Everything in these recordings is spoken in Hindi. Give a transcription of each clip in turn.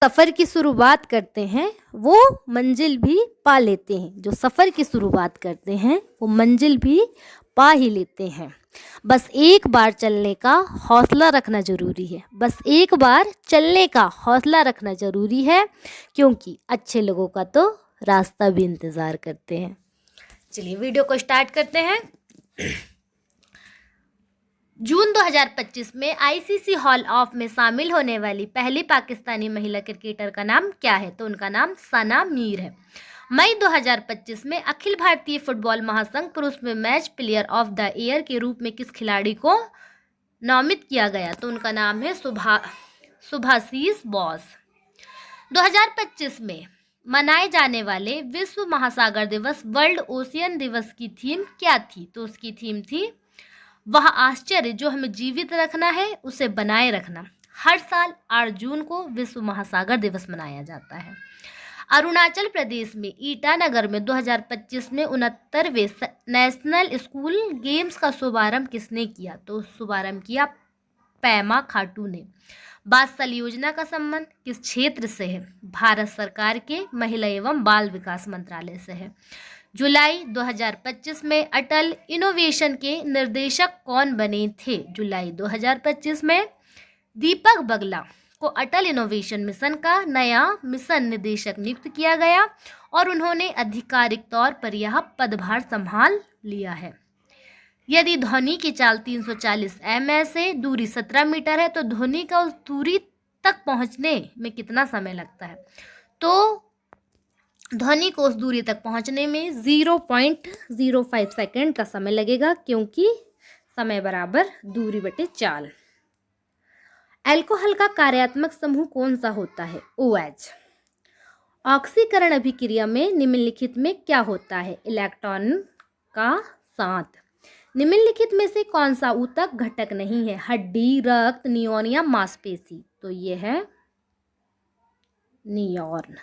सफ़र की शुरुआत करते हैं वो मंजिल भी पा लेते हैं। जो सफ़र की शुरुआत करते हैं वो मंजिल भी पा ही लेते हैं। बस एक बार चलने का हौसला रखना ज़रूरी है। बस एक बार चलने का हौसला रखना ज़रूरी है, क्योंकि अच्छे लोगों का तो रास्ता भी इंतज़ार करते हैं। चलिए वीडियो को स्टार्ट करते हैं। जून 2025 में आईसीसी हॉल ऑफ में शामिल होने वाली पहली पाकिस्तानी महिला क्रिकेटर का नाम क्या है? तो उनका नाम सना मीर है। मई 2025 में अखिल भारतीय फुटबॉल महासंघ पुरुष में match player of the year के रूप में किस खिलाड़ी को नामित किया गया? तो उनका नाम है सुभाशीष बोस। 2025 में मनाए जाने वाले विश्व महासागर दिवस वर्ल्ड ओशियन दिवस की थीम क्या थी? तो उसकी थीम थी वह आश्चर्य जो हमें जीवित रखना है उसे बनाए रखना। हर साल 8 जून को विश्व महासागर दिवस मनाया जाता है। अरुणाचल प्रदेश में ईटानगर में 2025 में 69वें नेशनल स्कूल गेम्स का शुभारंभ किसने किया? तो शुभारंभ किया पेमा खाटू ने। वात्सल योजना का संबंध किस क्षेत्र से है? भारत सरकार के महिला एवं बाल विकास मंत्रालय से है। जुलाई 2025 में अटल इनोवेशन के निर्देशक कौन बने थे? जुलाई 2025 में दीपक बगला को अटल इनोवेशन मिशन का नया मिशन निदेशक नियुक्त किया गया और उन्होंने आधिकारिक तौर पर यह पदभार संभाल लिया है। यदि ध्वनि की चाल 340 एम से दूरी 17 मीटर है तो ध्वनि का उस दूरी तक पहुंचने में कितना समय लगता है? तो ध्वनि को उस दूरी तक पहुंचने में 0.05 सेकेंड का समय लगेगा, क्योंकि समय बराबर दूरी बटे चाल। अल्कोहल का कार्यात्मक समूह कौन सा होता है? OH। ऑक्सीकरण अभिक्रिया में निम्नलिखित में क्या होता है? इलेक्ट्रॉन का साथ। निम्नलिखित में से कौन सा ऊतक घटक नहीं है? हड्डी, रक्त, न्यूरॉन या मांसपेशी? तो ये है न्यूरॉन।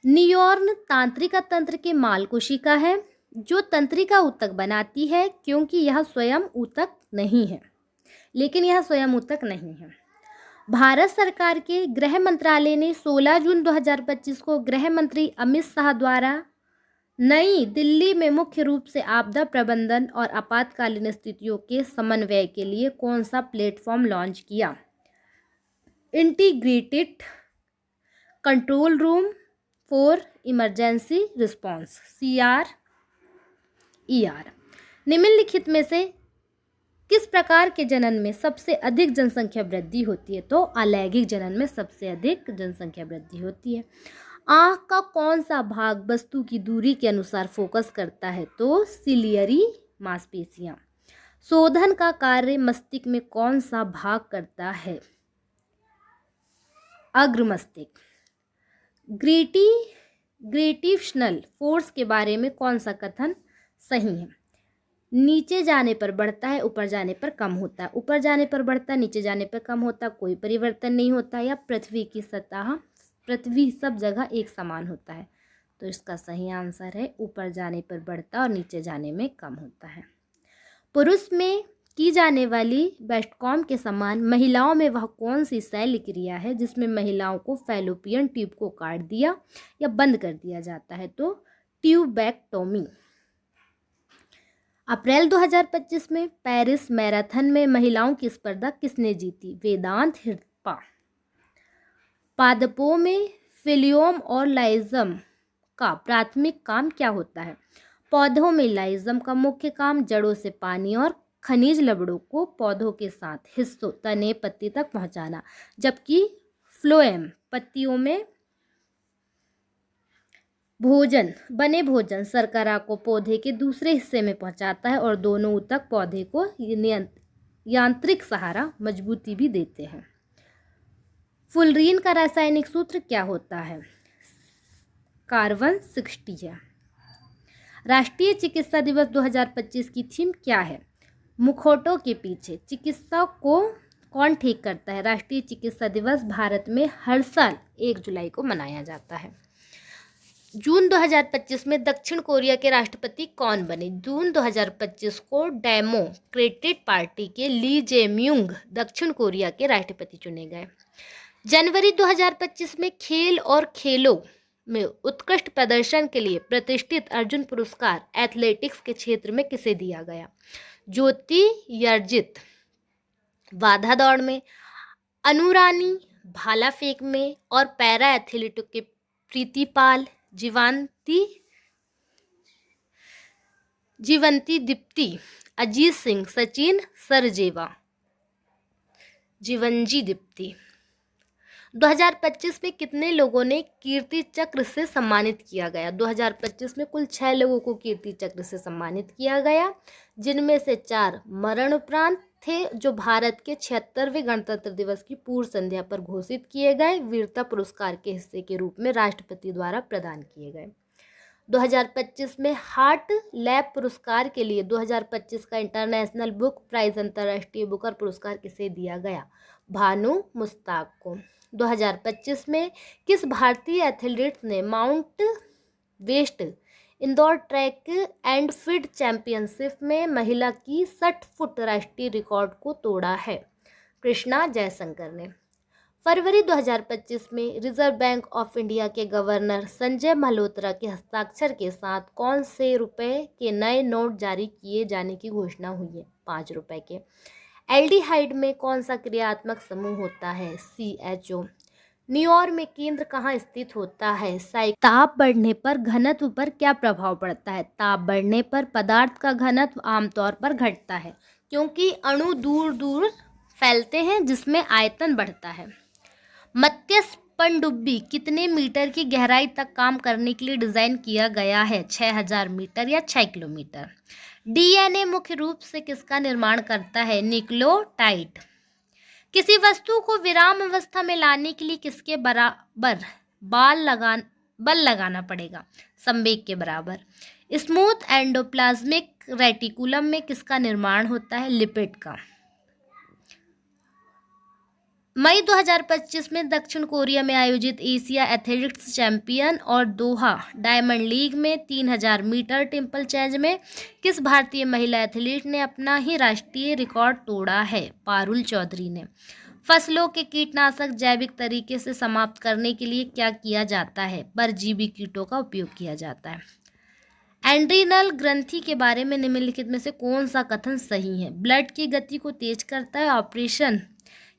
न्यूरॉन तंत्रिका तंत्र के माल कोशिका है जो तंत्रिका ऊतक बनाती है, क्योंकि यह स्वयं ऊतक नहीं है। भारत सरकार के गृह मंत्रालय ने 16 जून 2025 को गृह मंत्री अमित शाह द्वारा नई दिल्ली में मुख्य रूप से आपदा प्रबंधन और आपातकालीन स्थितियों के समन्वय के लिए कौन सा प्लेटफॉर्म लॉन्च किया? Integrated control room for emergency response, CRER। निम्नलिखित में से किस प्रकार के जनन में सबसे अधिक जनसंख्या वृद्धि होती है? तो अलैंगिक जनन में सबसे अधिक जनसंख्या वृद्धि होती है। आँख का कौन सा भाग वस्तु की दूरी के अनुसार फोकस करता है? तो सिलियरी मांसपेशियां। शोधन का कार्य मस्तिष्क में कौन सा भाग करता है? अग्रमस्तिष्क। ग्रेविटेशनल फोर्स के बारे में कौन सा कथन सही है? नीचे जाने पर बढ़ता है, ऊपर जाने पर कम होता है। ऊपर जाने पर बढ़ता है, नीचे जाने पर कम होता है, कोई परिवर्तन नहीं होता। या पृथ्वी की सतह, पृथ्वी सब जगह एक समान होता है। तो इसका सही आंसर है ऊपर जाने पर बढ़ता और नीचे जाने में कम होता है। पुरुष में की जाने वाली वेस्टकॉम के समान महिलाओं में वह कौन सी शैल्य क्रिया है जिसमें महिलाओं को फैलोपियन ट्यूब को काट दिया या बंद कर दिया जाता है? तो ट्यूबेक्टोमी। अप्रैल 2025 में पेरिस मैराथन में महिलाओं की स्पर्धा किसने जीती? वेदांत हिरप्पा। पादपों में फिलियम और लाइजम का प्राथमिक काम क्या होता है? पौधों में लाइजम का मुख्य काम जड़ों से पानी और खनिज लवणों को पौधों के साथ हिस्सों, तने, पत्ती तक पहुंचाना, जबकि फ्लोएम पत्तियों में भोजन शर्करा को पौधे के दूसरे हिस्से में पहुंचाता है और दोनों ऊतक पौधे को यांत्रिक सहारा, मजबूती भी देते हैं। फुलरीन का रासायनिक सूत्र क्या होता है? कार्बन 60 है। राष्ट्रीय चिकित्सा दिवस 2025 की थीम क्या है? मुखौटों के पीछे चिकित्सा को कौन ठीक करता है? राष्ट्रीय चिकित्सा दिवस भारत में हर साल 1 जुलाई को मनाया जाता है। जून 2025 में दक्षिण कोरिया के राष्ट्रपति कौन बने? जून 2025 को डेमोक्रेटिक पार्टी के ली जे म्यूंग दक्षिण कोरिया के राष्ट्रपति चुने गए। जनवरी 2025 में खेल और खेलों में उत्कृष्ट प्रदर्शन के लिए प्रतिष्ठित अर्जुन पुरस्कार एथलेटिक्स के क्षेत्र में किसे दिया गया? ज्योति यर्जित बाधा दौड़ में, अनुरानी भाला फेंक में और पैरा एथलीटों के प्रीतिपाल जीवंती दीप्ति अजीत सिंह सचिन सरजेवा जीवंजी दीप्ति। 2025 में कितने लोगों ने कीर्ति चक्र से सम्मानित किया गया? 2025 में कुल 6 लोगों को कीर्ति चक्र से सम्मानित किया गया, जिनमें से 4 मरणोपरांत थे, जो भारत के 76वें गणतंत्र दिवस की पूर्व संध्या पर घोषित किए गए वीरता पुरस्कार के हिस्से के रूप में राष्ट्रपति द्वारा प्रदान किए गए। 2025 में हार्ट लैब पुरस्कार के लिए 2025 का इंटरनेशनल बुक प्राइज अंतर्राष्ट्रीय बुकर पुरस्कार किसे दिया गया? भानु मुश्ताक को। 2025 में किस भारतीय एथलीट ने mount west Indore track and field championship में महिला की 60 फुट राष्ट्रीय रिकॉर्ड को तोड़ा है? कृष्णा जयशंकर ने। फरवरी 2025 में रिजर्व बैंक ऑफ इंडिया के गवर्नर संजय मल्होत्रा के हस्ताक्षर के साथ कौन से रुपए के नए नोट जारी किए जाने की घोषणा हुई है? 5 रुपए के। एल्डिहाइड में कौन सा क्रियात्मक समूह होता है? CHO। न्यूयॉर्क में केंद्र कहाँ स्थित होता है? ताप बढ़ने पर घनत्व पर क्या प्रभाव पड़ता है? ताप बढ़ने पर पदार्थ का घनत्व आमतौर पर घटता है, क्योंकि अणु दूर दूर फैलते हैं, जिसमें आयतन बढ़ता है। मत्स्य पनडुब्बी कितने मीटर की गहराई तक काम करने के लिए डिजाइन किया गया है? 6000 मीटर या 6 किलोमीटर। DNA मुख्य रूप से किसका निर्माण करता है? न्यूक्लियोटाइड। किसी वस्तु को विराम अवस्था में लाने के लिए किसके बराबर बल लगाना पड़ेगा? संवेग के बराबर। स्मूथ एंडोप्लाज्मिक रेटिकुलम में किसका निर्माण होता है? लिपिड का। मई 2025 में दक्षिण कोरिया में आयोजित एशिया एथलेटिक्स चैंपियन और दोहा डायमंड लीग में 3000 मीटर टिम्पल चेज में किस भारतीय महिला एथलीट ने अपना ही राष्ट्रीय रिकॉर्ड तोड़ा है? पारुल चौधरी ने। फसलों के कीटनाशक जैविक तरीके से समाप्त करने के लिए क्या किया जाता है? परजीवी कीटों का उपयोग किया जाता है। एड्रीनल ग्रंथि के बारे में निम्नलिखित में से कौन सा कथन सही है? ब्लड की गति को तेज करता है, ऑपरेशन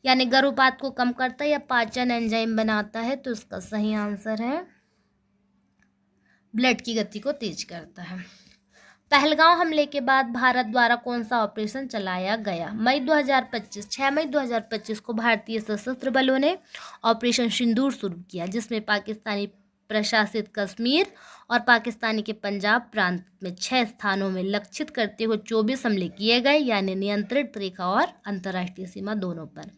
यानी गर्भपात को कम करता है, या पाचन एंजाइम बनाता है? तो इसका सही आंसर है ब्लड की गति को तेज करता है। पहलगांव हमले के बाद भारत द्वारा कौन सा ऑपरेशन चलाया गया? 6 मई 2025 को भारतीय सशस्त्र बलों ने ऑपरेशन सिंदूर शुरू किया, जिसमें पाकिस्तानी प्रशासित कश्मीर और पाकिस्तानी के पंजाब प्रांत में 6 स्थानों में लक्षित करते हुए 24 हमले किए गए, यानी नियंत्रित रेखा और अंतर्राष्ट्रीय सीमा दोनों पर।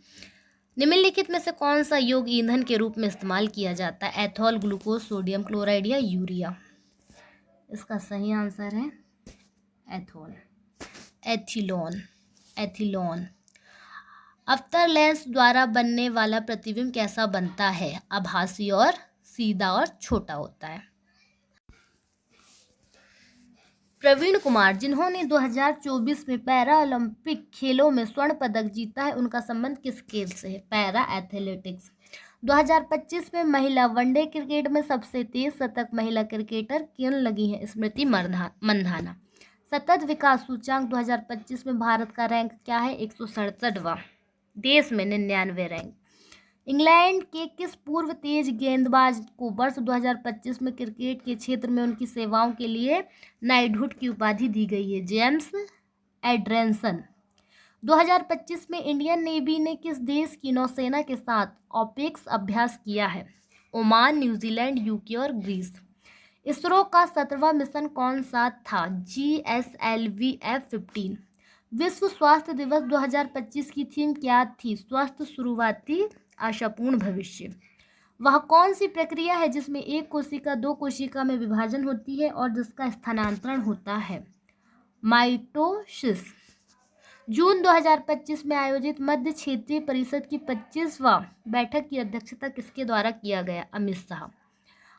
निम्नलिखित में से कौन सा योग ईंधन के रूप में इस्तेमाल किया जाता है? एथॉल, ग्लूकोज, सोडियम क्लोराइड या यूरिया? इसका सही आंसर है एथॉल, एथिलोन। अवतल लेंस द्वारा बनने वाला प्रतिबिंब कैसा बनता है? आभासी और सीधा और छोटा होता है। प्रवीण कुमार, जिन्होंने 2024 में पैरा ओलंपिक खेलों में स्वर्ण पदक जीता है, उनका संबंध किस खेल से है? Para athletics. 2025 में महिला वनडे क्रिकेट में सबसे तेज शतक महिला क्रिकेटर कौन लगी है? स्मृति मंधाना। सतत विकास सूचांक 2025 में भारत का रैंक क्या है? 167वां, देश में 99वें रैंक। इंग्लैंड के किस पूर्व तेज गेंदबाज को वर्ष 2025 में क्रिकेट के क्षेत्र में उनकी सेवाओं के लिए नाइटहुड की उपाधि दी गई है? जेम्स एड्रसन। 2025 में इंडियन नेवी ने किस देश की नौसेना के साथ ऑपेक्स अभ्यास किया है? ओमान, न्यूजीलैंड, यूके और ग्रीस। इसरो का 17वां मिशन कौन सा था? GSLV-F-15। विश्व स्वास्थ्य दिवस 2025 की थीम क्या थी? स्वस्थ शुरुआती, आशापूर्ण भविष्य। वह कौन सी प्रक्रिया है जिसमें एक कोशिका 2 कोशिका में विभाजन होती है और जिसका स्थानांतरण होता है? माइटोसिस। जून 2025 में आयोजित मध्य क्षेत्रीय परिषद की 25वां बैठक की अध्यक्षता किसके द्वारा किया गया? अमित शाह।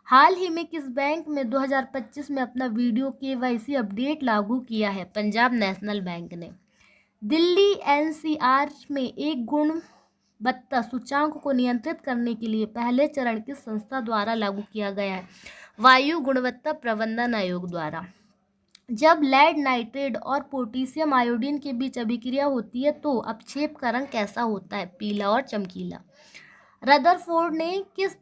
हाल ही में किस बैंक में 2025 में अपना वीडियो KYC अपडेट लागू किया है? पंजाब नेशनल बैंक ने। दिल्ली NCR में एक गुण बत्ता सूचांक को नियंत्रित करने के लिए पहले चरण किस संस्था द्वारा लागू किया गया है? वायु गुणवत्ता प्रबंधन आयोग द्वारा। जब लेड नाइट्रेट और पोटेशियम आयोडीन के बीच अभिक्रिया होती है तो अपक्षेप का रंग कैसा होता है? पीला और चमकीला। रदरफोर्ड ने किस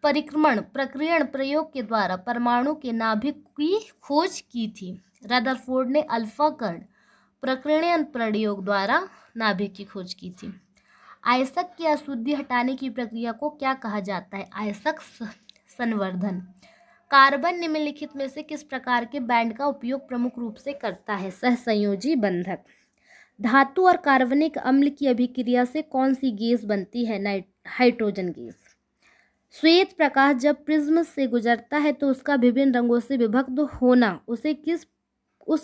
प्रकीर्णन प्रयोग के द्वारा परमाणु के नाभिक की खोज की थी? रदरफोर्ड ने अल्फा कण प्रकीर्णन प्रयोग द्वारा नाभिक की खोज की थी। आयस्क की अशुद्धि हटाने की प्रक्रिया को क्या कहा जाता है? आयस्क संवर्धन। कार्बन निम्नलिखित में से किस प्रकार के बैंड का उपयोग प्रमुख रूप से करता है? सहसंयोजी बंधक। धातु और कार्बनिक अम्ल की अभिक्रिया से कौन सी गैस बनती है? Hydrogen gas. श्वेत प्रकाश जब प्रिज्म से गुजरता है तो उसका विभिन्न रंगों से विभक्त होना उस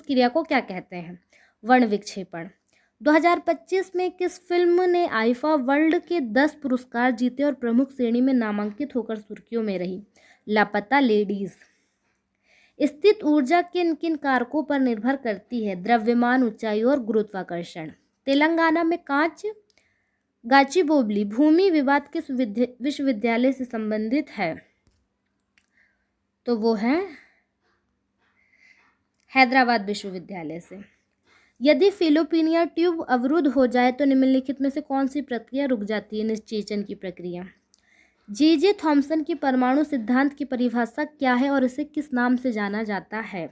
क्रिया को क्या कहते हैं? वर्ण विक्षेपण। 2025 में किस फिल्म ने आईफा वर्ल्ड के 10 पुरस्कार जीते और प्रमुख श्रेणी में नामांकित होकर सुर्खियों में रही? लापता लेडीज। स्थित ऊर्जा किन किन कारकों पर निर्भर करती है? द्रव्यमान, ऊंचाई और गुरुत्वाकर्षण। तेलंगाना में गाचिबोबली भूमि विवाद किस विश्वविद्यालय से संबंधित है? तो वो है हैदराबाद विश्वविद्यालय से। यदि फिलिपीनिया ट्यूब अवरुद्ध हो जाए तो निम्नलिखित में से कौन सी प्रक्रिया रुक जाती है? निश्चेचन की प्रक्रिया। जे थॉमसन की परमाणु सिद्धांत की परिभाषा क्या है और इसे किस नाम से जाना जाता है?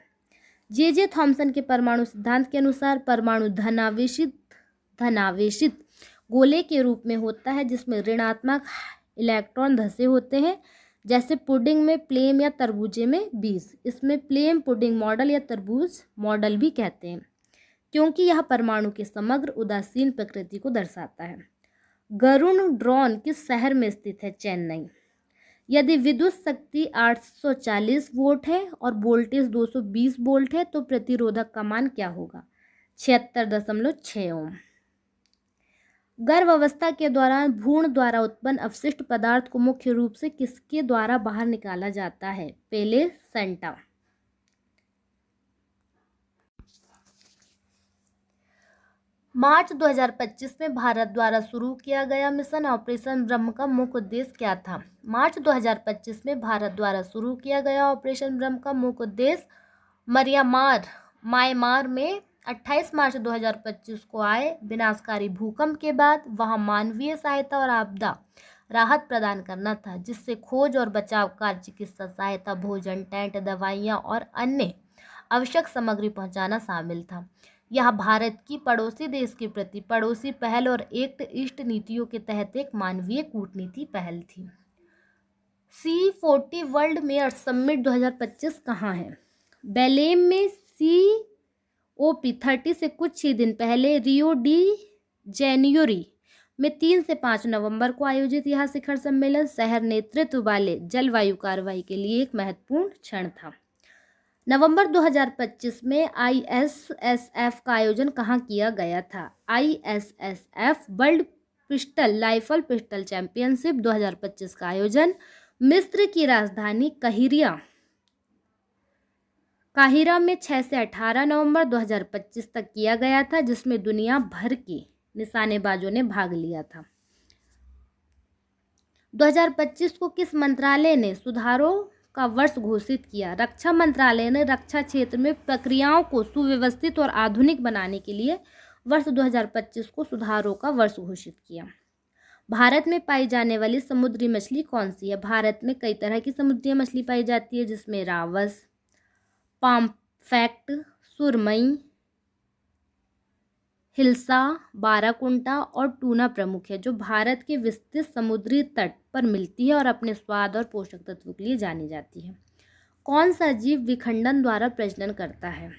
जे थॉमसन के परमाणु सिद्धांत के अनुसार परमाणु धनावेशित गोले के रूप में होता है जिसमें ऋणात्मक इलेक्ट्रॉन धंसे होते हैं, जैसे पुडिंग में प्लेम या तरबूजे में बीज। इसमें प्लेम पुडिंग मॉडल या तरबूज मॉडल भी कहते हैं क्योंकि यह परमाणु के समग्र उदासीन प्रकृति को दर्शाता है। गरुण ड्रोन किस शहर में स्थित है? चेन्नई। यदि विद्युत शक्ति 840 वोल्ट है और वोल्टेज 220 वोल्ट है तो प्रतिरोधक का मान क्या होगा? 76.6 ओम। गर्भावस्था के दौरान भ्रूण द्वारा उत्पन्न अवशिष्ट पदार्थ को मुख्य रूप से किसके द्वारा बाहर निकाला जाता है? प्लेसेंटा। मार्च 2025 में भारत द्वारा शुरू किया गया मिशन ऑपरेशन ब्रह्म का मुख्य उद्देश्य क्या था? मार्च 2025 में भारत द्वारा शुरू किया गया ऑपरेशन ब्रह्म का मुख्य उद्देश्य म्यांमार में 28 मार्च 2025 को आए विनाशकारी भूकंप के बाद वहां मानवीय सहायता और आपदा राहत प्रदान करना था, जिससे खोज और बचाव कार्य, चिकित्सा सहायता, भोजन, टेंट, दवाइयाँ और अन्य आवश्यक सामग्री पहुंचाना शामिल था। यह भारत की पड़ोसी देश के प्रति पड़ोसी पहल और एक्ट ईस्ट नीतियों के तहत एक मानवीय कूटनीति पहल थी। C40 वर्ल्ड मेयर्स समिट 2025 कहाँ है? बेलेम में। COP30 से कुछ ही दिन पहले रियो डी जेनियोरी में 3 से 5 नवंबर को आयोजित यह शिखर सम्मेलन शहर नेतृत्व वाले जलवायु कार्रवाई के लिए एक महत्वपूर्ण क्षण था। नवंबर 2025 में ISSF का आयोजन कहाँ किया गया था? ISSF world rifle pistol championship 2025 का आयोजन मिस्र की राजधानी काहिरा में 6 से 18 नवंबर 2025 तक किया गया था, जिसमें दुनिया भर के निशानेबाजों ने भाग लिया था। 2025 को किस मंत्रालय ने सुधारों का वर्ष घोषित किया? रक्षा मंत्रालय ने रक्षा क्षेत्र में प्रक्रियाओं को सुव्यवस्थित और आधुनिक बनाने के लिए वर्ष 2025 को सुधारों का वर्ष घोषित किया। भारत में पाई जाने वाली समुद्री मछली कौन सी है? भारत में कई तरह की समुद्री मछली पाई जाती है, जिसमें रावस, पाम्फ्रेट, सुरमई, हिल्सा, बाराकुंटा और टूना प्रमुख है, जो भारत के विस्तृत समुद्री तट पर मिलती है और अपने स्वाद और पोषक तत्वों के लिए जानी जाती है। कौन सा जीव विखंडन द्वारा प्रजनन करता है?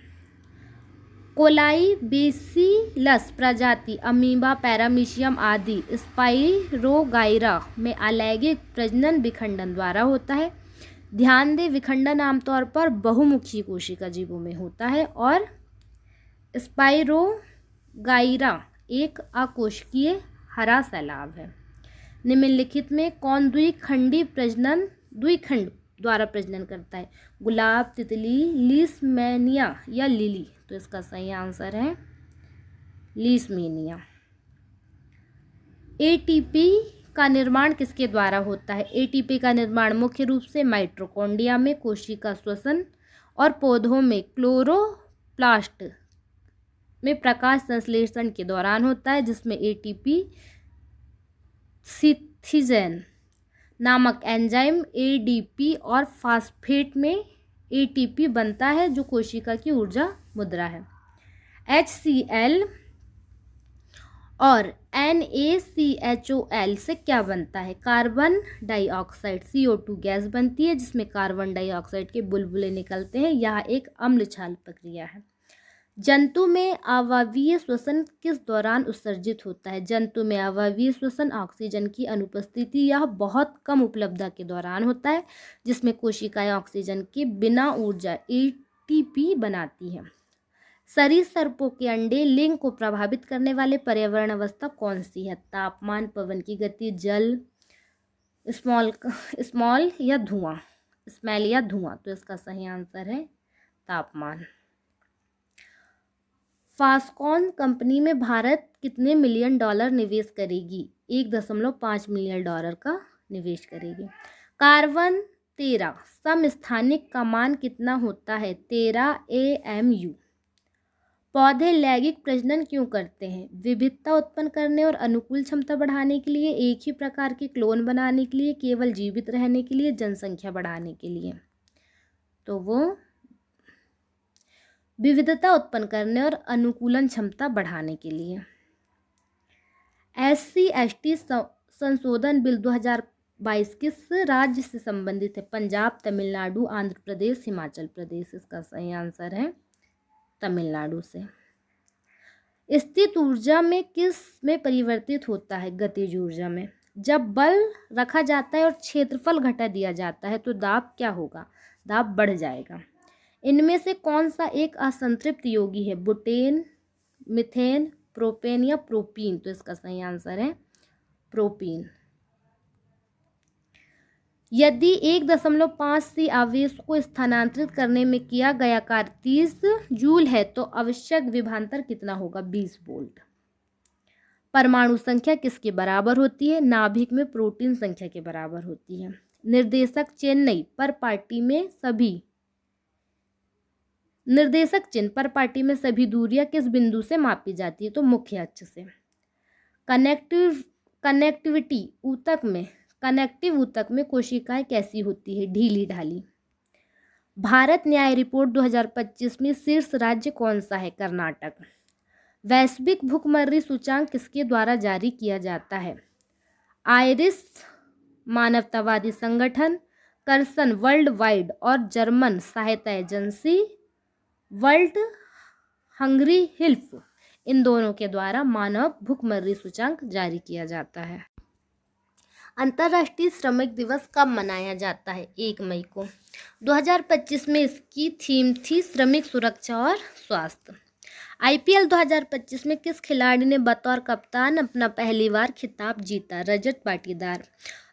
कोलाई बेसिलस प्रजाति, अमीबा, पैरामीशियम आदि स्पाइरोगाइरा में अलैंगिक प्रजनन विखंडन द्वारा होता है। ध्यान दें, विखंडन आमतौर पर बहुमुखी कोशिका जीवों में होता है और स्पाइरोगाइरा एक अकोशिकीय हरा सैलाब है। निम्नलिखित में कौन द्विखंड द्वारा प्रजनन करता है? गुलाब, तितली, लीसमेनिया या लिली? तो इसका सही आंसर है लीसमेनिया। एटीपी का निर्माण किसके द्वारा होता है? एटीपी का निर्माण मुख्य रूप से माइटोकॉन्ड्रिया में कोशिका श्वसन और पौधों में क्लोरोप्लास्ट में प्रकाश संश्लेषण के दौरान होता है, जिसमें एटीपी सिंथेज़ नामक एंजाइम एडीपी और फास्फेट में एटीपी बनता है, जो कोशिका की ऊर्जा मुद्रा है। HCl और NaCHOL से क्या बनता है? कार्बन डाइऑक्साइड CO2 गैस बनती है, जिसमें कार्बन डाइऑक्साइड के बुलबुले निकलते हैं। यह एक अम्ल क्षार प्रक्रिया है। जंतु में अवायवीय श्वसन किस दौरान उत्सर्जित होता है? जंतु में अवायवीय श्वसन ऑक्सीजन की अनुपस्थिति या बहुत कम उपलब्धता के दौरान होता है, जिसमें कोशिकाएं ऑक्सीजन के बिना ऊर्जा एटीपी बनाती हैं। सरीसृपों के अंडे लिंग को प्रभावित करने वाले पर्यावरण अवस्था कौन सी है? तापमान, पवन की गति, जल, स्मॉल या धुआं, स्मेल या धुआं। तो इसका सही आंसर है तापमान। फॉक्सकॉन कंपनी में भारत कितने मिलियन डॉलर निवेश करेगी? $1.5 मिलियन का निवेश करेगी। कार्बन 13 समस्थानिक का मान कितना होता है? 13 AMU। पौधे लैंगिक प्रजनन क्यों करते हैं? विविधता उत्पन्न करने और अनुकूल क्षमता बढ़ाने के लिए, एक ही प्रकार के क्लोन बनाने के लिए, केवल जीवित रहने के लिए, जनसंख्या बढ़ाने के लिए। तो वो विविधता उत्पन्न करने और अनुकूलन क्षमता बढ़ाने के लिए। SC/ST संशोधन बिल 2022 किस राज्य से संबंधित है? पंजाब, तमिलनाडु, आंध्र प्रदेश, हिमाचल प्रदेश। इसका सही आंसर है तमिलनाडु से। स्थित ऊर्जा में किस में परिवर्तित होता है? गतिज ऊर्जा में। जब बल रखा जाता है और क्षेत्रफल घटा दिया जाता है तो दाब क्या होगा? दाब बढ़ जाएगा। इनमें से कौन सा एक असंतृप्त यौगिक है? बुटेन, मीथेन, प्रोपेन या प्रोपीन। तो इसका सही आंसर है प्रोपीन। यदि 1.5 सी आवेश को स्थानांतरित करने में किया गया कार्य 30 जूल है तो आवश्यक विभवांतर कितना होगा? 20 वोल्ट। परमाणु संख्या किसके बराबर होती है? नाभिक में प्रोटीन संख्या के बराबर होती है। निर्देशक चिन्ह पर पार्टी में सभी दूरियां किस बिंदु से मापी जाती है? तो मुख्य अक्ष से। कनेक्टिव ऊतक में कोशिकाएं कैसी होती है? ढीली ढाली। भारत न्याय रिपोर्ट 2025 में शीर्ष राज्य कौन सा है? कर्नाटक। वैश्विक भूखमरी सूचांक किसके द्वारा जारी किया जाता है? आयरिश मानवतावादी संगठन, कर्सन वर्ल्ड वाइड और जर्मन सहायता एजेंसी वर्ल्ड हंगरी हेल्प, इन दोनों के द्वारा मानव भूखमरी सूचांक जारी किया जाता है। अंतर्राष्ट्रीय श्रमिक दिवस कब मनाया जाता है? 1 मई को। 2025 में इसकी थीम थी श्रमिक सुरक्षा और स्वास्थ्य। IPL 2025 में किस खिलाड़ी ने बतौर कप्तान अपना पहली बार खिताब जीता? रजत पाटीदार।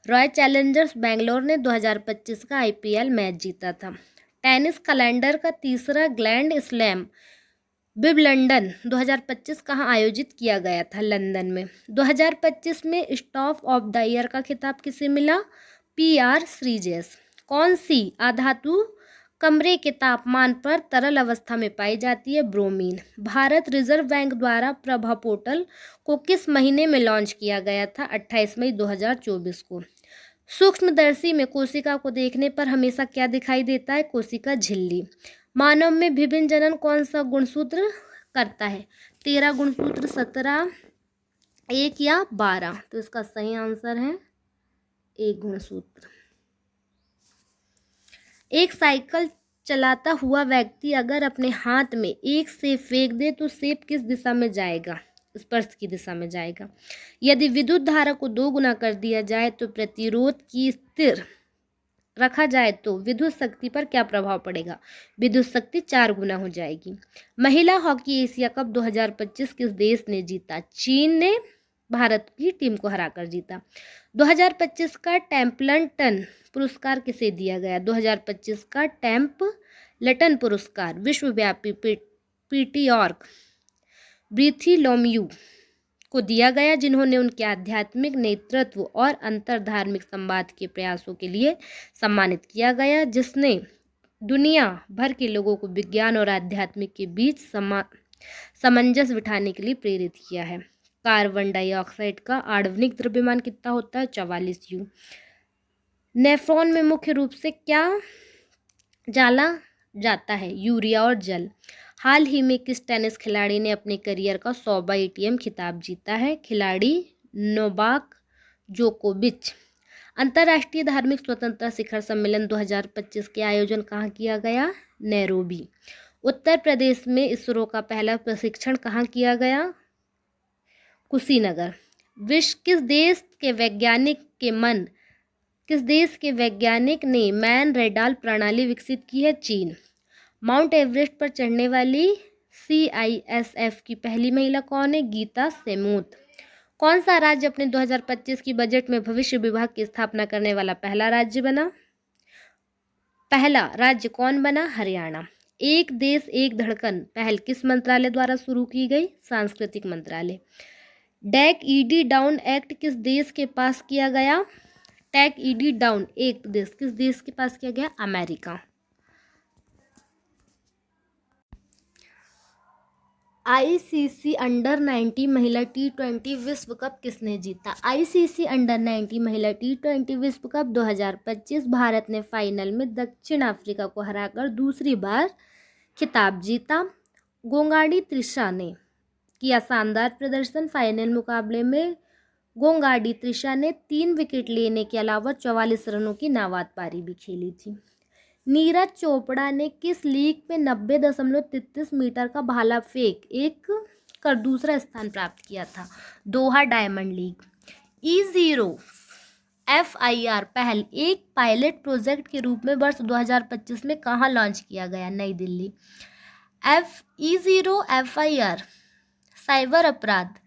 रॉयल चैलेंजर्स बेंगलोर ने 2025 का IPL मैच जीता था। टेनिस कैलेंडर का तीसरा ग्रैंड स्लैम विंबलडन 2025 कहाँ आयोजित किया गया था? लंदन में। 2025 में स्टाफ ऑफ द ईयर का खिताब किसे मिला? PR श्रीजेश। कौन सी अधातु कमरे के तापमान पर तरल अवस्था में पाई जाती है? ब्रोमीन। भारत रिजर्व बैंक द्वारा प्रभा पोर्टल को किस महीने में लॉन्च किया गया था? 28 मई 2024 को। सूक्ष्मदर्शी में कोशिका को देखने पर हमेशा क्या दिखाई देता है? कोशिका झिल्ली। मानव में विभिन्न जनन कौन सा गुणसूत्र करता है? 13 गुणसूत्र, 17, 1 या 12। तो इसका सही आंसर है 1 गुणसूत्र। एक साइकिल चलाता हुआ व्यक्ति अगर अपने हाथ में एक सेब फेंक दे तो सेब किस दिशा में जाएगा? स्पर्श की दिशा में जाएगा। यदि विद्युत धारा को 2 गुना कर दिया जाए तो प्रतिरोध की स्थिर रखा जाए तो विद्युत शक्ति पर क्या प्रभाव पड़ेगा? विद्युत शक्ति 4 गुना हो जाएगी। महिला हॉकी एशिया कप 2025 किस देश ने जीता? चीन ने भारत की टीम को हराकर जीता। 2025 का टेम्पल्टन पुरस्कार किसे दिया गया? 2025 का टेम्पल्टन पुरस्कार विश्वव्यापी पीटी ऑर्क ब्रिथिलोम्यू को दिया गया, जिन्होंने उनके आध्यात्मिक नेतृत्व और अंतरधार्मिक संवाद के प्रयासों के लिए सम्मानित किया गया, जिसने दुनिया भर के लोगों को विज्ञान और आध्यात्मिक के बीच सामंजस्य बिठाने के लिए प्रेरित किया है। कार्बन डाइऑक्साइड का आणविक द्रव्यमान कितना होता है? 44 U। नेफ्रॉन में मुख्य रूप से क्या डाला जाता है? यूरिया और जल। हाल ही में किस टेनिस खिलाड़ी ने अपने करियर का 100वां ATM खिताब जीता है? खिलाड़ी नोवाक जोकोविच। अंतर्राष्ट्रीय धार्मिक स्वतंत्रता शिखर सम्मेलन 2025 के आयोजन कहाँ किया गया? नैरोबी। उत्तर प्रदेश में इसरो का पहला प्रशिक्षण कहाँ किया गया? कुशीनगर। विश्व किस देश के वैज्ञानिक ने मैन रेडार प्रणाली विकसित की है? चीन। माउंट एवरेस्ट पर चढ़ने वाली CISF की पहली महिला कौन है? गीता सेमूत। कौन सा राज्य अपने 2025 की बजट में भविष्य विभाग की स्थापना करने वाला पहला राज्य बना? पहला राज्य कौन बना? हरियाणा। एक देश एक धड़कन पहल किस मंत्रालय द्वारा शुरू की गई? सांस्कृतिक मंत्रालय। टैग ईडी डाउन एक्ट किस देश के पास किया गया? टैग ईडी डाउन एक्ट किस देश के पास किया गया? अमेरिका। ICC अंडर 90 महिला T20 विश्व कप किसने जीता? ICC अंडर 90 महिला T20 विश्व कप 2025 भारत ने फाइनल में दक्षिण अफ्रीका को हराकर दूसरी बार खिताब जीता। गोंगाडी त्रिशा ने किया शानदार प्रदर्शन। फाइनल मुकाबले में गोंगाडी त्रिशा ने 3 विकेट लेने के अलावा 44 रनों की नाबाद पारी भी खेली थी। नीरज चोपड़ा ने किस लीग में 90.33 मीटर का भाला फेंक कर दूसरा स्थान प्राप्त किया था? दोहा डायमंड लीग। E0 FIR पहल एक पायलट प्रोजेक्ट के रूप में वर्ष 2025 में कहाँ लॉन्च किया गया? नई दिल्ली। E0 FIR साइबर अपराध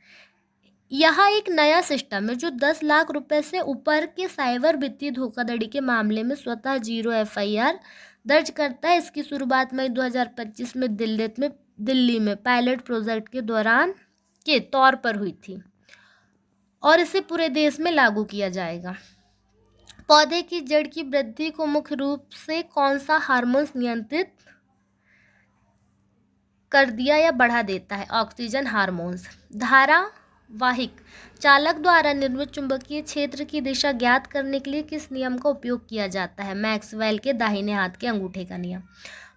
यह एक नया सिस्टम है जो 10 लाख रुपए से ऊपर के साइबर वित्तीय धोखाधड़ी के मामले में स्वतः 0 FIR दर्ज करता है। इसकी शुरुआत मई 2025 में दिल्ली में पायलट प्रोजेक्ट के दौरान के तौर पर हुई थी और इसे पूरे देश में लागू किया जाएगा। पौधे की जड़ की वृद्धि को मुख्य रूप से कौन सा हार्मोन नियंत्रित कर दिया या बढ़ा देता है? Oxygen hormones. धारावाहिक चालक द्वारा निर्मित चुंबकीय क्षेत्र की दिशा ज्ञात करने के लिए किस नियम का उपयोग किया जाता है? मैक्सवेल के दाहिने हाथ के अंगूठे का नियम।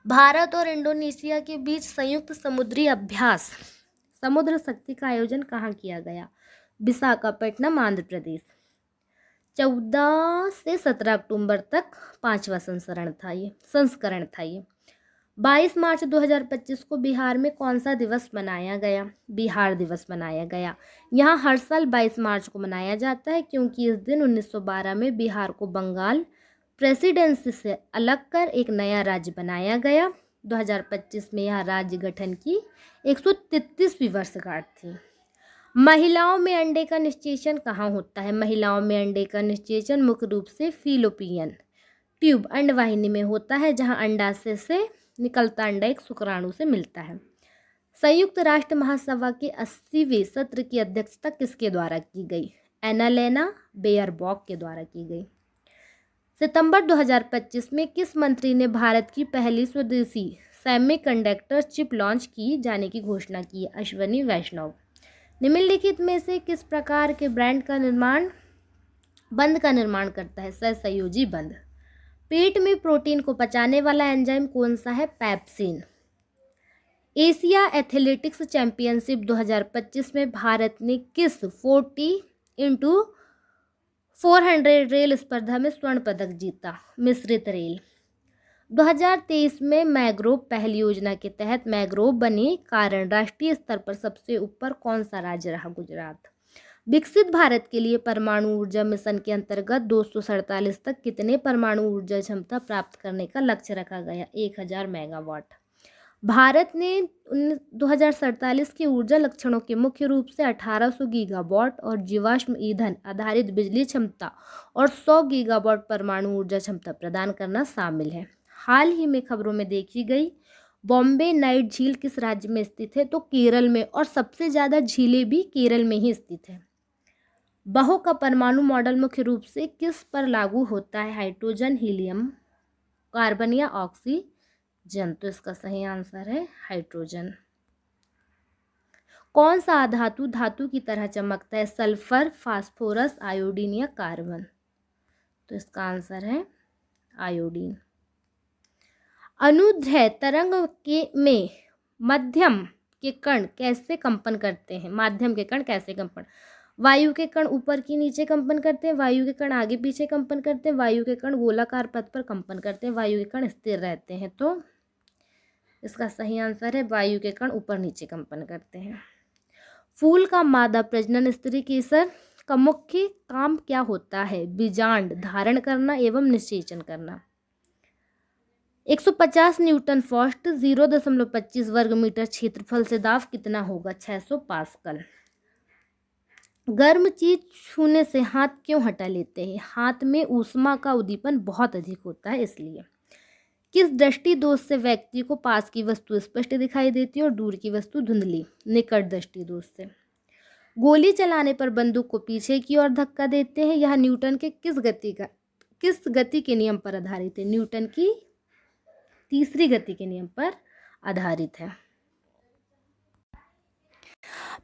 भारत और इंडोनेशिया के बीच संयुक्त समुद्री अभ्यास समुद्र शक्ति का आयोजन कहाँ किया गया? विशाखापट्टनम, आंध्र प्रदेश। 14 से 17 अक्टूबर तक 5वां संस्करण था ये। 22 मार्च 2025 को बिहार में कौन सा दिवस मनाया गया? बिहार दिवस मनाया गया। यहाँ हर साल 22 मार्च को मनाया जाता है क्योंकि इस दिन 1912 में बिहार को बंगाल प्रेसिडेंसी से अलग कर एक नया राज्य बनाया गया। 2025 में यह राज्य गठन की 133वीं वर्षगांठ थी। महिलाओं में अंडे का निषेचन कहाँ होता है? महिलाओं में अंडे का निषेचन मुख्य रूप से फीलोपियन ट्यूब अंडवाहिनी में होता है, जहाँ अंडाशय से निकलता अंडा एक शुक्राणु से मिलता है। संयुक्त राष्ट्र महासभा के 80वें सत्र की अध्यक्षता किसके द्वारा की गई? एनालेना बेयरबॉक के द्वारा की गई। सितंबर 2025 में किस मंत्री ने भारत की पहली स्वदेशी सेमीकंडक्टर चिप लॉन्च की जाने की घोषणा की? अश्विनी वैष्णव। निम्नलिखित में से किस प्रकार के बंद का निर्माण करता है? सहसंयोजी बंध। पेट में प्रोटीन को पचाने वाला एंजाइम कौन सा है? पेप्सिन। एशिया एथलेटिक्स चैंपियनशिप 2025 में भारत ने किस 40x400 रेल स्पर्धा में स्वर्ण पदक जीता? मिश्रित रेल। 2023 में मैंग्रोव पहल योजना के तहत मैंग्रोव बने कारण राष्ट्रीय स्तर पर सबसे ऊपर कौन सा राज्य रहा? गुजरात। विकसित भारत के लिए परमाणु ऊर्जा मिशन के अंतर्गत 247 तक कितने परमाणु ऊर्जा क्षमता प्राप्त करने का लक्ष्य रखा गया? 1000 मेगावाट। भारत ने 2047 के ऊर्जा लक्षणों के मुख्य रूप से 1800 गीगावाट और जीवाश्म ईंधन आधारित बिजली क्षमता और 100 गीगावाट परमाणु ऊर्जा क्षमता प्रदान करना शामिल है। हाल ही में खबरों में देखी गई बॉम्बे नाइट झील किस राज्य में स्थित है? तो केरल में, और सबसे ज़्यादा झीलें भी केरल में ही स्थित है। बहो का परमाणु मॉडल मुख्य रूप से किस पर लागू होता है? हाइड्रोजन, हीलियम, कार्बन या ऑक्सीजन? तो इसका सही आंसर है हाइड्रोजन। कौन सा धातु धातु की तरह चमकता है? सल्फर, फास्फोरस, आयोडीन या कार्बन? तो इसका आंसर है आयोडीन। अनुदैर्ध्य तरंग में मध्यम के कण कैसे कंपन करते हैं? माध्यम के कण कैसे कंपन? वायु के कण ऊपर की नीचे कंपन करते हैं, वायु के कण आगे पीछे कंपन करते हैं, वायु के कण गोलाकार पथ पर कंपन करते हैं, वायु के कण स्थिर रहते हैं? तो इसका सही आंसर है वायु के कण ऊपर नीचे कंपन करते हैं। फूल का मादा प्रजनन स्त्री केसर का मुख्य काम क्या होता है? बीजांड धारण करना एवं निषेचन करना। 150 न्यूटन फॉस्ट 0.25 वर्ग मीटर क्षेत्रफल से दाब कितना होगा? 600 पास्कल। गर्म चीज छूने से हाथ क्यों हटा लेते हैं? हाथ में ऊष्मा का उद्दीपन बहुत अधिक होता है इसलिए। किस दृष्टि दोष से व्यक्ति को पास की वस्तु स्पष्ट दिखाई देती है और दूर की वस्तु धुंधली? निकट दृष्टि दोष से। गोली चलाने पर बंदूक को पीछे की ओर धक्का देते हैं, यह न्यूटन के किस गति के नियम पर आधारित है? न्यूटन की तीसरी गति के नियम पर आधारित है।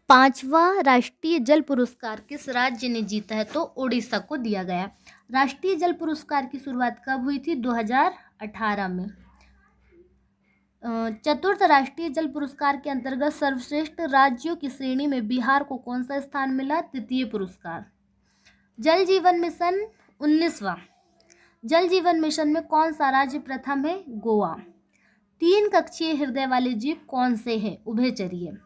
5वां राष्ट्रीय जल पुरस्कार किस राज्य ने जीता है? तो उड़ीसा को दिया गया। राष्ट्रीय जल पुरस्कार की शुरुआत कब हुई थी? 2018 में। चतुर्थ राष्ट्रीय जल पुरस्कार के अंतर्गत सर्वश्रेष्ठ राज्यों की श्रेणी में बिहार को कौन सा स्थान मिला? तृतीय पुरस्कार। जल जीवन मिशन 19वां। जल जीवन मिशन में कौन सा राज्य प्रथम है? गोवा। 3 कक्षीय हृदय वाले जीव कौन से हैं? उभयचरीय।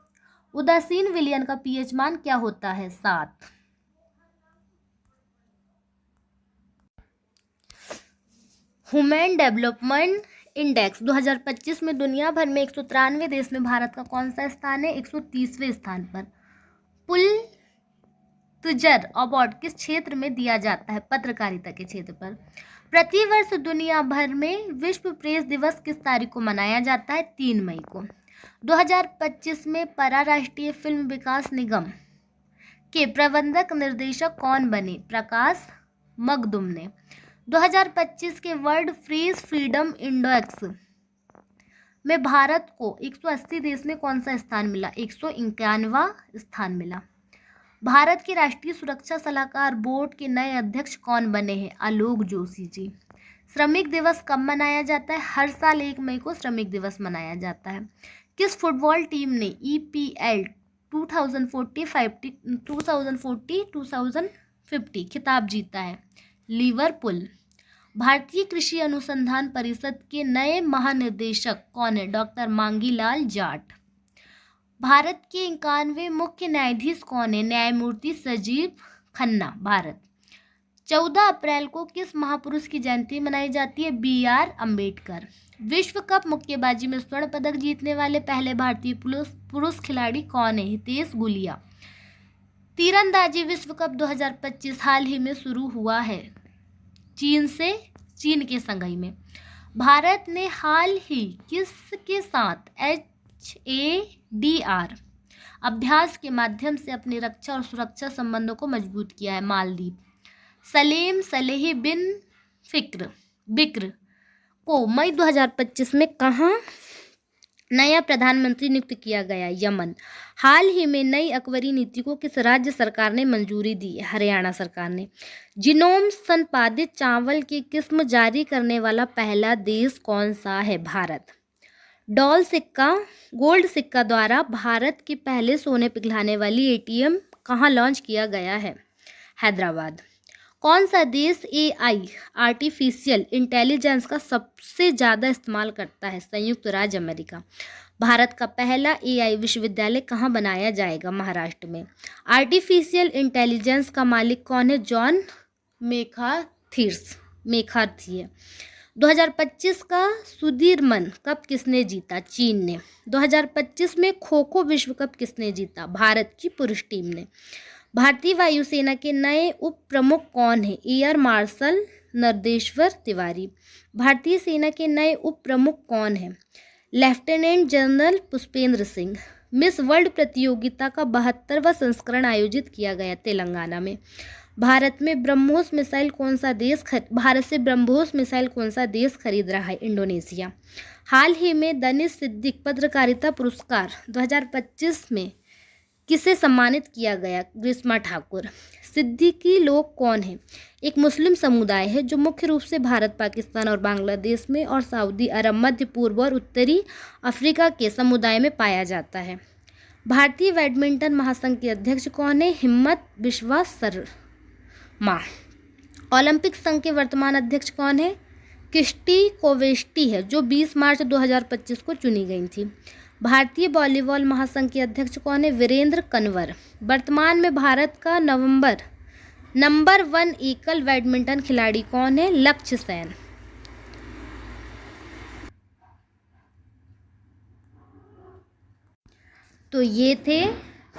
उदासीन विलयन का पीएच मान क्या होता है? 7। ह्यूमन डेवलपमेंट इंडेक्स 2025 में दुनिया भर में 193 देश में भारत का कौन सा स्थान है? 130वें स्थान पर। पुलित्जर अवार्ड किस क्षेत्र में दिया जाता है? पत्रकारिता के क्षेत्र पर। प्रतिवर्ष दुनिया भर में विश्व प्रेस दिवस किस तारीख को मनाया जाता है? 3 मई को। 2025 में पराराष्ट्रीय फिल्म विकास निगम के प्रबंधक निर्देशक कौन बने? प्रकाश मगदुम ने। 2025 के वर्ल्ड प्रेस फ्रीडम इंडेक्स में भारत को 180 देश में कौन सा स्थान मिला? 151वां स्थान मिला। भारत के राष्ट्रीय सुरक्षा सलाहकार बोर्ड के नए अध्यक्ष कौन बने हैं? आलोक जोशी जी। श्रमिक दिवस कब मनाया जाता है? हर साल 1 मई को श्रमिक दिवस मनाया जाता है। किस फुटबॉल टीम ने EPL 2040-2050 खिताब जीता है? लिवरपूल। भारतीय कृषि अनुसंधान परिषद के नए महानिदेशक कौन है? डॉक्टर मांगीलाल जाट। भारत के 91वें मुख्य न्यायाधीश कौन है? न्यायमूर्ति संजीव खन्ना। भारत। 14 अप्रैल को किस महापुरुष की जयंती मनाई जाती है? BR अम्बेडकर। विश्व कप मुक्केबाजी में स्वर्ण पदक जीतने वाले पहले भारतीय पुरुष खिलाड़ी कौन है? हितेश गुलिया। तीरंदाजी विश्व कप 2025 हाल ही में शुरू हुआ है चीन के संघई में। भारत ने हाल ही किसके साथ HADR अभ्यास के माध्यम से अपनी रक्षा और सुरक्षा संबंधों को मजबूत किया है? मालदीव। सलेम सलेही बिन बिक्र को मई 2025 में कहाँ नया प्रधानमंत्री नियुक्त किया गया? यमन। हाल ही में नई अकबरी नीति को किस राज्य सरकार ने मंजूरी दी? हरियाणा सरकार ने। जीनोम संपादित चावल की किस्म जारी करने वाला पहला देश कौन सा है? भारत। गोल्ड सिक्का द्वारा भारत के पहले सोने पिघलाने वाली ATM कहाँ लॉन्च किया गया है? हैदराबाद। कौन सा देश AI आर्टिफिशियल इंटेलिजेंस का सबसे ज़्यादा इस्तेमाल करता है? संयुक्त राज्य अमेरिका। भारत का पहला AI विश्वविद्यालय कहाँ बनाया जाएगा? महाराष्ट्र में। आर्टिफिशियल इंटेलिजेंस का मालिक कौन है? John McCarthy. 2025 का सुदीर्मन कप किसने जीता? चीन ने। 2025 में खो खो विश्व कप किसने जीता? भारत की पुरुष टीम ने। भारतीय वायुसेना के नए उप प्रमुख कौन हैं? Air marshal Nardeshwar Tiwari. भारतीय सेना के नए उप प्रमुख कौन हैं? Lieutenant general Pushpendra Singh. Miss World प्रतियोगिता का 72वां संस्करण आयोजित किया गया तेलंगाना में। भारत से ब्रह्मोस मिसाइल कौन सा देश खरीद रहा है? इंडोनेशिया। हाल ही में दनिश सिद्दीकी पत्रकारिता पुरस्कार 2025 में किसे सम्मानित किया गया? ग्रीष्मा ठाकुर। सिद्दीकी लोग कौन हैं? एक मुस्लिम समुदाय है जो मुख्य रूप से भारत, पाकिस्तान और बांग्लादेश में और सऊदी अरब, मध्य पूर्व और उत्तरी अफ्रीका के समुदाय में पाया जाता है। भारतीय बैडमिंटन महासंघ के अध्यक्ष कौन है? हिम्मत बिस्वा शर्मा। ओलंपिक संघ के वर्तमान अध्यक्ष कौन है? किर्स्टी कोवेस्टी है, जो 20 मार्च 2025 को चुनी गई थी। भारतीय वॉलीबॉल महासंघ के अध्यक्ष कौन है? वीरेंद्र कंवर। वर्तमान में भारत का नंबर 1 एकल बैडमिंटन खिलाड़ी कौन है? लक्ष्य सेन। तो ये थे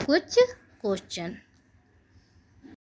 कुछ क्वेश्चन।